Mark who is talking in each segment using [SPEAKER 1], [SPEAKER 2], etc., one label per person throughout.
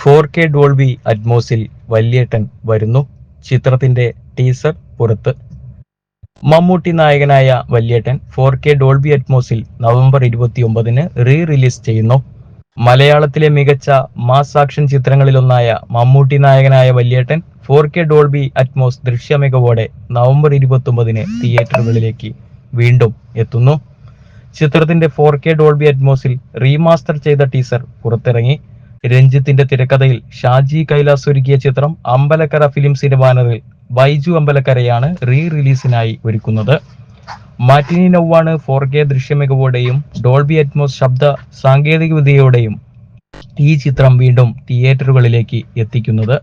[SPEAKER 1] 4K Dolby അറ്റ്മോസിൽ വല്യേട്ടൻ വരുന്നു. ചിത്രത്തിന്റെ teaser പുറത്ത്. മമ്മൂട്ടി നായകനായ വല്യേട്ടൻ 4K ഡോൾബി അറ്റ്മോസിൽ നവംബർ 29-ന് റിലീസ് ചെയ്യുന്നു. മലയാളത്തിലെ മികച്ച മാസ് ആക്ഷൻ ചിത്രങ്ങളിലൊന്നായ മമ്മൂട്ടി നായകനായ വല്യേട്ടൻ 4K ഡോൾബി അറ്റ്മോസ് ദൃശ്യമികവോടെ നവംബർ 29-ന് തിയേറ്ററുകളിലേക്ക് വീണ്ടും എത്തുന്നു. ചിത്രത്തിന്റെ 4K ഡോൾബി അറ്റ്മോസിൽ റീമാസ്റ്റർ ചെയ്ത ടീസർ പുറത്തിറങ്ങി. രഞ്ജിത്തിന്റെ തിരക്കഥയിൽ ഷാജി കൈലാസ് ഒരുക്കിയ ചിത്രം അമ്പലക്കര ഫിലിംസിന്റെ ബാനറിൽ ബൈജു അമ്പലക്കരയാണ് റിലീസിനായി ഒരുക്കുന്നത്. മാറ്റിനി നൗവാണ് 4K ദൃശ്യമികവോടെയും ഡോൾബി അറ്റ്മോസ് ശബ്ദ സാങ്കേതികവിദ്യയോടെയും ഈ ചിത്രം വീണ്ടും തിയേറ്ററുകളിലേക്ക് എത്തിക്കുന്നത്.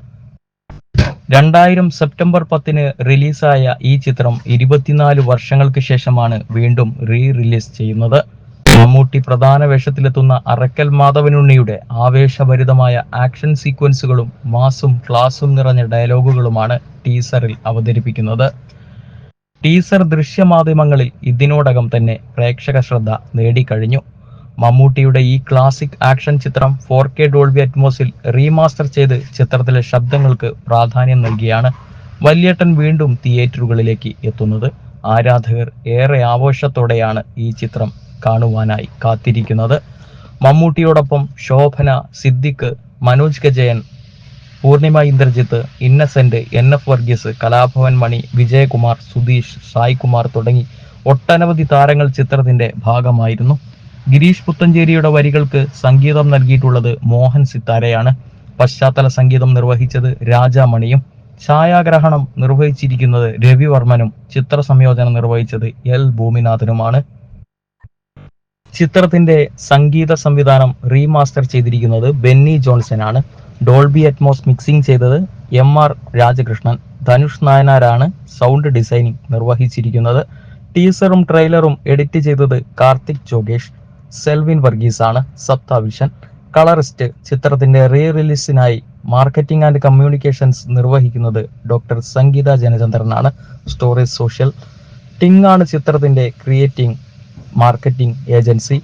[SPEAKER 1] 2000 സെപ്റ്റംബർ 10-ന് റിലീസായ ഈ ചിത്രം 24 വർഷങ്ങൾക്ക് ശേഷമാണ് വീണ്ടും റിലീസ് ചെയ്യുന്നത്. മമ്മൂട്ടി പ്രധാന വേഷത്തിലെത്തുന്ന അറക്കൽ മാധവനുണ്ണിയുടെ ആവേശഭരിതമായ ആക്ഷൻ സീക്വൻസുകളും മാസും ക്ലാസും നിറഞ്ഞ ഡയലോഗുകളുമാണ് ടീസറിൽ അവതരിപ്പിക്കുന്നത്. ടീസർ ദൃശ്യമാധ്യമങ്ങളിൽ ഇതിനോടകം തന്നെ പ്രേക്ഷക ശ്രദ്ധ നേടിക്കഴിഞ്ഞു. മമ്മൂട്ടിയുടെ ഈ ക്ലാസിക് ആക്ഷൻ ചിത്രം 4K ഡോൾബി അറ്റ്മോസിൽ റീമാസ്റ്റർ ചെയ്ത് ചിത്രത്തിലെ ശബ്ദങ്ങൾക്ക് പ്രാധാന്യം നൽകിയാണ് വല്യേട്ടൻ വീണ്ടും തിയേറ്ററുകളിലേക്ക് എത്തുന്നത്. ആരാധകർ ഏറെ ആവേശത്തോടെയാണ് ഈ ചിത്രം കാണുവാനായി കാത്തിരിക്കുന്നത്. മമ്മൂട്ടിയോടൊപ്പം ശോഭന, സിദ്ദിഖ്, മനോജ് കെ ജയൻ, പൂർണിമ ഇന്ദ്രജിത്ത്, ഇന്നസെന്റ്, NF വർഗീസ്, കലാഭവൻ മണി, വിജയകുമാർ, സുധീഷ്, സായ്കുമാർ തുടങ്ങി ഒട്ടനവധി താരങ്ങൾ ചിത്രത്തിന്റെ ഭാഗമായിരുന്നു. ഗിരീഷ് പുത്തഞ്ചേരിയുടെ വരികൾക്ക് സംഗീതം നൽകിയിട്ടുള്ളത് മോഹൻ സിത്താരയാണ്. പശ്ചാത്തല സംഗീതം നിർവഹിച്ചത് രാജാമണിയും. ഛായാഗ്രഹണം നിർവഹിച്ചിരിക്കുന്നത് രവിവർമ്മനും ചിത്ര സംയോജനം നിർവഹിച്ചത് L ഭൂമിനാഥനുമാണ്. ചിത്രത്തിന്റെ സംഗീത സംവിധാനം റീമാസ്റ്റർ ചെയ്തിരിക്കുന്നത് ബെന്നി ജോൺസൺ ആണ്. ഡോൾബി അറ്റ്മോസ് മിക്സിംഗ് ചെയ്തത് MR രാജകൃഷ്ണൻ. ധനുഷ് നായനാരാണ് സൗണ്ട് ഡിസൈനിങ് നിർവഹിച്ചിരിക്കുന്നത്. ടീസറും ട്രെയിലറും എഡിറ്റ് ചെയ്തത് കാർത്തിക് ജോഗേഷ്. സെൽവിൻ വർഗീസ് ആണ് സപ്താവിഷൻ. കളറിസ്റ്റ്. ചിത്രത്തിന്റെ റിലീസിനായി മാർക്കറ്റിംഗ് ആൻഡ് കമ്മ്യൂണിക്കേഷൻസ് നിർവഹിക്കുന്നത് ഡോക്ടർ സംഗീത ജനചന്ദ്രനാണ്. Storage social. ടിങ് ആണ് ചിത്രത്തിന്റെ ക്രിയേറ്റിംഗ് മാർക്കറ്റിംഗ് ഏജൻസി.